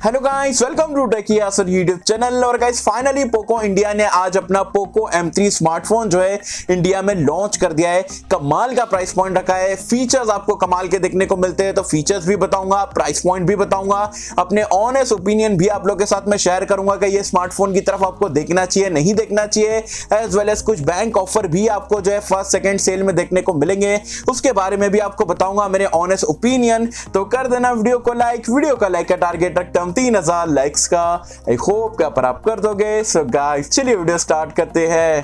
Hello guys, welcome to techy Yasir YouTube channel. और guys finally Poco India ने आज अपना पोको M3 स्मार्टफोन जो है इंडिया में लॉन्च कर दिया है। कमाल का प्राइस पॉइंट रखा है, फीचर्स आपको कमाल के देखने को मिलते हैं, तो फीचर्स भी बताऊंगा, प्राइस पॉइंट भी बताऊंगा, अपने ऑनेस्ट ओपिनियन भी आप लोग के साथ में शेयर करूंगा कि ये स्मार्टफोन की तरफ आपको देखना चाहिए नहीं देखना चाहिए, एज वेल एज कुछ बैंक ऑफर भी आपको जो है फर्स्ट सेकंड सेल में देखने को मिलेंगे, उसके बारे में भी आपको बताऊंगा मेरे ऑनेस्ट ओपिनियन। तो कर देना वीडियो को लाइक, वीडियो का लाइक का टारगेट रखता हूं 3000 लाइक्स का। आई होप कि आप कर दोगे। सो गाइस चलिए वीडियो स्टार्ट करते हैं।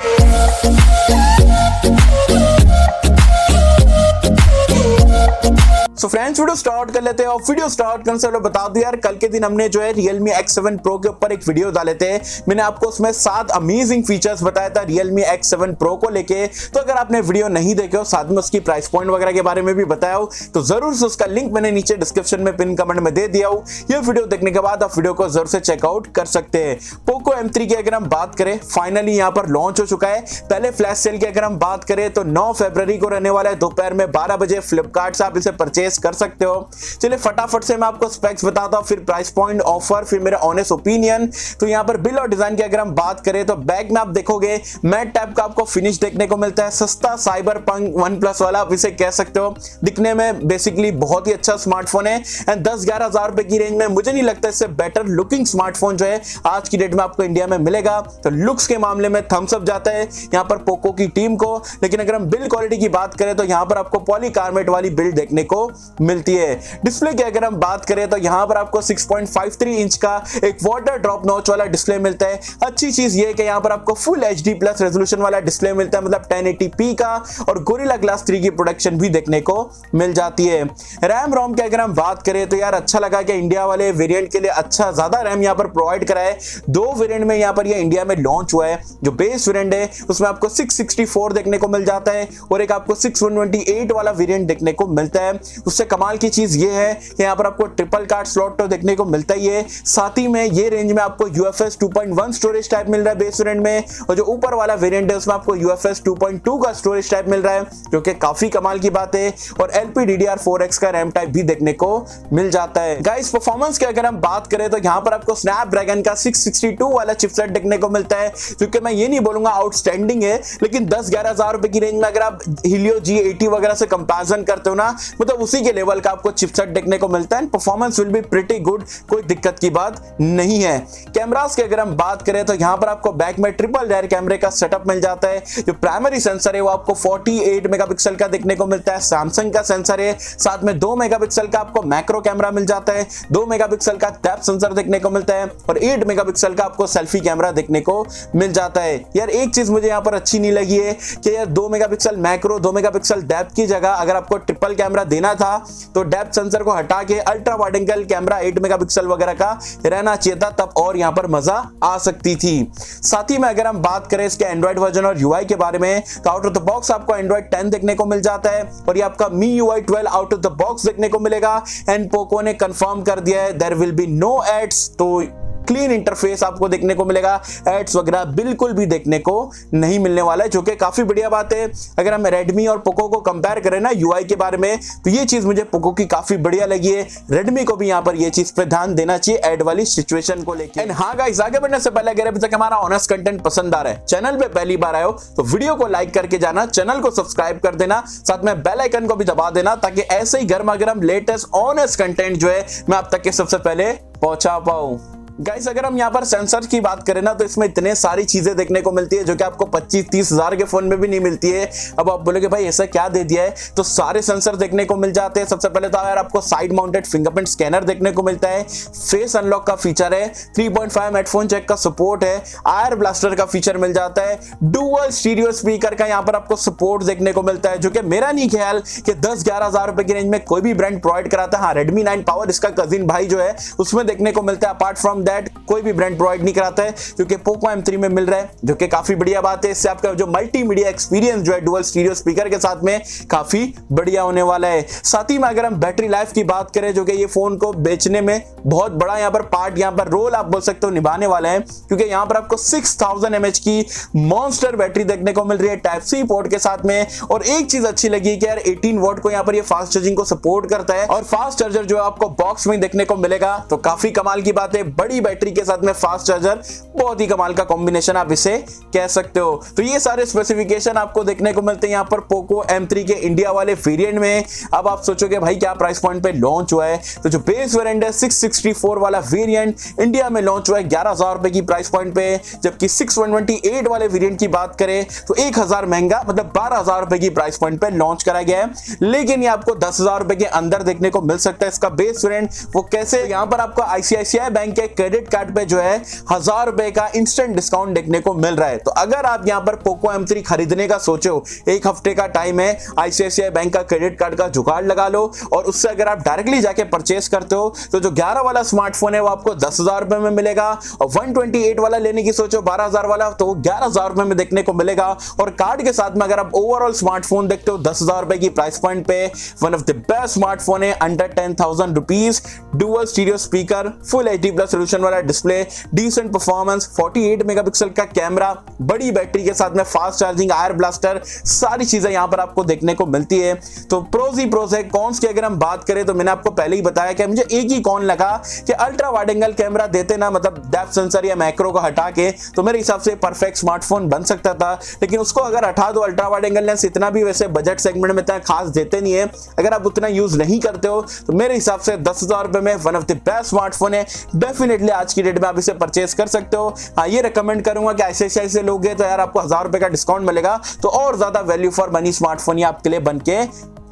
सो फ्रेंड्स वीडियो स्टार्ट कर लेते हैं। और वीडियो स्टार्ट करने से पहले बता दूं यार, कल के दिन हमने जो है Realme X7 Pro के ऊपर एक वीडियो डाले थे। मैंने आपको उसमें 7 अमेजिंग फीचर्स बताया था Realme X7 Pro को लेके। तो अगर आपने वीडियो नहीं देखे हो, साथ में उसकी प्राइस पॉइंट वगैरह के बारे में भी बताया हो, तो जरूर से उसका लिंक मैंने नीचे डिस्क्रिप्शन में पिन कमेंट में दे दिया हो। ये वीडियो देखने के बाद आप वीडियो को जरूर से चेकआउट कर सकते हैं। पोको M3 की अगर हम बात करें, फाइनली यहाँ पर लॉन्च हो चुका है। पहले फ्लैश सेल की अगर हम बात करें तो 9 फरवरी को रहने वाला है, दोपहर में 12 बजे फ्लिपकार्ट से आप इसे परचेज कर सकते हो। चलिए फटाफट से मैं आपको स्पेक्स बताता हूं, फिर प्राइस पॉइंट, ऑफर, फिर मेरे ऑनेस्ट ओपिनियन। तो यहां पर बिल और डिजाइन की अगर हम बात करें तो बैक में आप देखोगे मैट टाइप का आपको फिनिश देखने को मिलता है। सस्ता साइबर पंक OnePlus वाला आप इसे कह सकते हो। दिखने में बेसिकली बहुत ही अच्छा स्मार्टफोन है एंड 10-11 हजार रुपए की रेंज में मुझे नहीं लगता इससे बेटर लुकिंग स्मार्टफोन जो है आज की डेट में आपको इंडिया में मिलेगा। तो लुक्स के मामले में थम्स अप जाता है यहां पर पोको की टीम को। लेकिन अगर हम बिल्ड क्वालिटी की बात करें तो यहां पर आपको पॉलीकार्बोनेट वाली बिल्ड देखने को मिलती है। डिस्प्ले की अगर हम बात करें तो यहां पर आपको 6.53 इंच का एक वाटर ड्रॉप नॉच वाला डिस्प्ले मिलता है। अच्छी चीज ये है कि यहां पर आपको फुल HD प्लस रेजोल्यूशन वाला डिस्प्ले मिलता है, मतलब 1080p का, और गोरिल्ला ग्लास 3 की प्रोडक्शन भी देखने को मिल जाती है। रैम रोम की अगर हम बात करें तो यार अच्छा लगा कि इंडिया वाले वेरिएंट के लिए अच्छा ज्यादा रैम यहां पर प्रोवाइड करा है। 2 वेरिएंट में यहां पर ये इंडिया में लॉन्च हुआ है। जो बेस वेरिएंट है उसमें आपको 664 देखने को मिल जाता है और एक आपको 628 वाला वेरिएंट देखने को मिलता है। उससे कमाल की चीज ये है कि यहाँ पर आपको ट्रिपल कार्ड स्लॉट तो देखने को मिलता ही है, साथ ही में ये रेंज में आपको UFS 2.1 स्टोरेज टाइप मिल रहा है बेस वेरिएंट में, और जो ऊपर वाला वेरिएंट है उसमें आपको UFS 2.2 का स्टोरेज टाइप मिल रहा है, जो कि काफी कमाल की बात है। और LPDDR4X का रैम टाइप भी देखने को मिल जाता है। गाइस परफॉर्मेंस की अगर हम बात करें तो यहाँ पर आपको स्नैपड्रैगन का 662 वाला चिपसेट देखने को मिलता है, जो कि मैं ये नहीं बोलूंगा आउटस्टैंडिंग है, लेकिन 10-11 हजार रुपए की रेंज में अगर आप Helio G80 वगैरह से कंपैरिजन करते हो ना, मतलब उसी के लेवल का आपको चिपसेट देखने को मिलता है। Performance will be pretty good, कोई दिक्कत की बात नहीं है। कैमरास की अगर हम बात करें तो यहां पर आपको बैक में ट्रिपल रियर कैमरे का सेटअप मिल जाता है। जो प्राइमरी सेंसर है वो आपको 48 मेगापिक्सल का देखने को मिलता है। सैमसंग का सेंसर है, साथ में 2 मेगापिक्सल का आपको मैक्रो कैमरा मिल जाता है, 2 मेगापिक्सल का डेप्थ सेंसर देखने को मिलता है, और 8 मेगापिक्सल का आपको सेल्फी कैमरा देखने को मिल जाता है। यार एक चीज मुझे यहां पर अच्छी नहीं लगी है कि यार 2 मेगापिक्सल मैक्रो, 2 मेगापिक्सल डेप्थ की जगह अगर आपको ट्रिपल कैमरा देना था तो डेप्थ सेंसर को हटा के ultra wide angle camera 8 megapixel वगैरह का रहना चाहिए था, तब और यहां पर मजा आ सकती थी। साथ ही में अगर हम बात करें इसके एंड्रॉइड वर्जन और UI के बारे में तो आउट ऑफ द बॉक्स आपको एंड्रॉइड 10 देखने को मिल जाता है, और ये आपका MIUI 12 out of the box देखने को मिलेगा। एंड पोको ने कंफर्म कर दिया है there will be no ads, तो क्लीन इंटरफेस आपको देखने को मिलेगा। एड्स वगैरह बिल्कुल भी देखने को नहीं मिलने वाला है, जो कि काफी बढ़िया बात है। अगर हम रेडमी और पोको को कंपेयर करें ना UI के बारे में, तो ये चीज मुझे पोको की काफी बढ़िया लगी है। रेडमी को भी यहाँ पर ये चीज पे ध्यान देना चाहिए एड वाली सिचुएशन को लेकर। एंड हाँ गाइस, आगे बढ़ने से पहले अगर अभी तक हमारा ऑनेस्ट कंटेंट पसंद आ रहा है, चैनल पे पहली बार आए हो तो वीडियो को लाइक करके जाना, चैनल को सब्सक्राइब कर देना, साथ में बेल आइकन को भी दबा देना, ताकि ऐसे ही गर्मा गर्म लेटेस्ट ऑनेस्ट कंटेंट जो है मैं आप तक के सबसे पहले पहुंचा पाऊं। गाइस अगर हम यहाँ पर सेंसर की बात करें ना, तो इसमें इतने सारी चीजें देखने को मिलती है जो कि आपको 25-30 हजार के फोन में भी नहीं मिलती है। अब आप बोलोगे भाई ऐसा क्या दे दिया है, तो सारे सेंसर देखने को मिल जाते हैं। सबसे पहले तो यार आपको साइड माउंटेड फिंगरप्रिंट स्कैनर देखने को मिलता है, फेस अनलॉक का फीचर है, 3.5 हेडफोन जैक का सपोर्ट है, आयर ब्लास्टर का फीचर मिल जाता है, डुअल स्टीरियो स्पीकर का यहाँ पर आपको सपोर्ट देखने को मिलता है, जो कि मेरा नहीं ख्याल कि 10-11 हजार रुपए की रेंज में कोई भी ब्रांड प्रोवाइड कराता है। हाँ, Redmi 9 पावर इसका कजिन भाई जो है उसमें देखने को मिलता है। अपार्ट फ्रॉम दैट कोई भी ब्रांड प्रोवाइड नहीं कराता है, क्योंकि पोको M3 में मिल रहा है, जो कि काफी बढ़िया बात है। इससे आपका जो मल्टीमीडिया एक्सपीरियंस जो है डुअल स्टीरियो स्पीकर के साथ में काफी बढ़िया होने वाला है। साथ ही में अगर हम बैटरी लाइफ की बात करें, जो कि ये फोन को बेचने में बहुत बड़ा यहाँ पर पार्ट, यहाँ पर रोल आप बोल सकते हो निभाने वाला है, क्योंकि यहाँ पर आपको 6000 mAh की मॉन्स्टर बैटरी देखने को मिल रही है टाइप सी पोर्ट के साथ में। और एक चीज अच्छी लगी कि यार 18 वॉट को यहाँ पर ये फास्ट चार्जिंग को सपोर्ट करता है, और फास्ट चार्जर जो है आपको बॉक्स में देखने को मिलेगा, तो काफी कमाल की बात है। बड़ी बैटरी के साथ में फास्ट चार्जर, बहुत ही कमाल का कॉम्बिनेशन आप इसे कह सकते हो। तो ये सारे स्पेसिफिकेशन आपको देखने को मिलते हैं यहाँ पर पोको M3 के इंडिया वाले वेरिएंट में। अब आप सोचोगे भाई क्या प्राइस पॉइंट पे लॉन्च हुआ है, तो जो बेस वेरिएंट है 664 वाला वेरिएंट इंडिया में लॉन्च हुआ है 11,000 रुपए की प्राइस पॉइंट पे, जबकि 628 वाले वेरिएंट की बात करें तो 1000 महंगा, मतलब 12,000 रुपए की प्राइस पॉइंट पे लॉन्च करा गया है। लेकिन ये आपको 10,000 रुपए के अंदर देखने को मिल सकता है इसका बेस वेरिएंट। वो कैसे? यहाँ पर आपको ICICI बैंक के क्रेडिट कार्ड पे जो है 1000 रुपए का इंस्टेंट डिस्काउंट देखने को मिल रहा है। तो अगर आप यहाँ पर पोको M3 खरीदने का सोचो, एक हफ्ते का टाइम है, ICICI बैंक का क्रेडिट कार्ड का जुगाड़ लगा लो, और उससे अगर आप डायरेक्टली जाके परचेस करते हो तो जो 11 वाला स्मार्टफोन है वो आपको 10,000 रुपए में मिलेगा, और 128 वाला लेने की सोचो 12,000 वाला, तो वो 11,000 रुपए में देखने को मिलेगा। और कार्ड के साथ में अगर आप ओवरऑल स्मार्टफोन देखते हो 10,000 रुपए की प्राइस पॉइंट पे, one of the best smartphone है under 10,000 rupees, dual stereo speaker, full HD+ resolution वाला डिस्प्ले, डिसेंट परफॉर्मेंस, 48 मेगापिक्सल का कैमरा, बड़ी बैटरी के साथ में फास्ट चार्जिंग, एयर ब्लास्टर, सारी चीजें यहां पर आपको देखने को मिलती है। तो प्रोज ही प्रोज है। कॉन्स की अगर हम बात करें तो मैंने आपको पहले ही बताया कि मुझे एक ही कॉन लगा कि अल्ट्रा वाइड एंगल कैमरा देते ना, मतलब डेप्थ सेंसर या मैक्रो को हटा के, तो मेरे हिसाब से परफेक्ट स्मार्टफोन बन सकता था। लेकिन उसको अगर हटा दो, अल्ट्रा वाइड एंगल लेंस इतना भी वैसे बजट सेगमेंट में इतना खास देते नहीं है, अगर आप उतना यूज नहीं करते हो तो मेरे हिसाब से 10,000 रुपए में one of the best smartphone है। डेफिनेटली आज की डेट में आप इसे परचेस कर सकते हो। हाँ, ये रिकमेंड करूंगा कि ICICI से लोगे तो यार आपको 1000 रुपए का डिस्काउंट मिलेगा, तो और ज्यादा वैल्यू फॉर मनी स्मार्टफोन ये आपके लिए बन के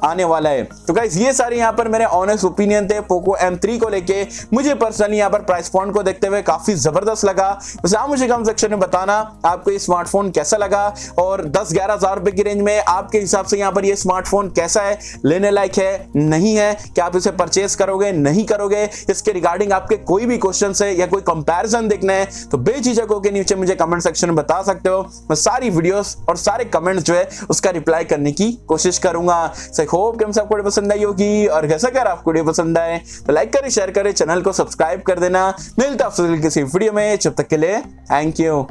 आने वाला है। तो गाइस ये सारे यहाँ पर मेरे ऑनेस्ट ओपिनियन थे पोको M3 को लेके। मुझे पर्सनली यहाँ पर प्राइस पॉइंट को देखते हुए काफी जबरदस्त लगा। वैसे आप मुझे कमेंट सेक्शन में बताना आपको ये स्मार्टफोन कैसा लगा, और 10-11 हजार रुपए की रेंज में आपके हिसाब से यहाँ पर ये स्मार्टफोन कैसा है, लेने लायक है नहीं है, क्या आप इसे परचेस करोगे नहीं करोगे, इसके रिगार्डिंग आपके कोई भी क्वेश्चन है या कोई कंपैरिजन देखना है तो बेझिझक होकर नीचे मुझे कमेंट सेक्शन में बता सकते हो। मैं सारी वीडियोस और सारे कमेंट्स जो है उसका रिप्लाई करने की कोशिश करूंगा। होप कि हम सबको वीडियो पसंद आई होगी, और कैसा अगर आपको वीडियो पसंद आए तो लाइक करें, शेयर करें, चैनल को सब्सक्राइब कर देना। मिलता है आपसे किसी वीडियो में, जब तक के लिए थैंक यू।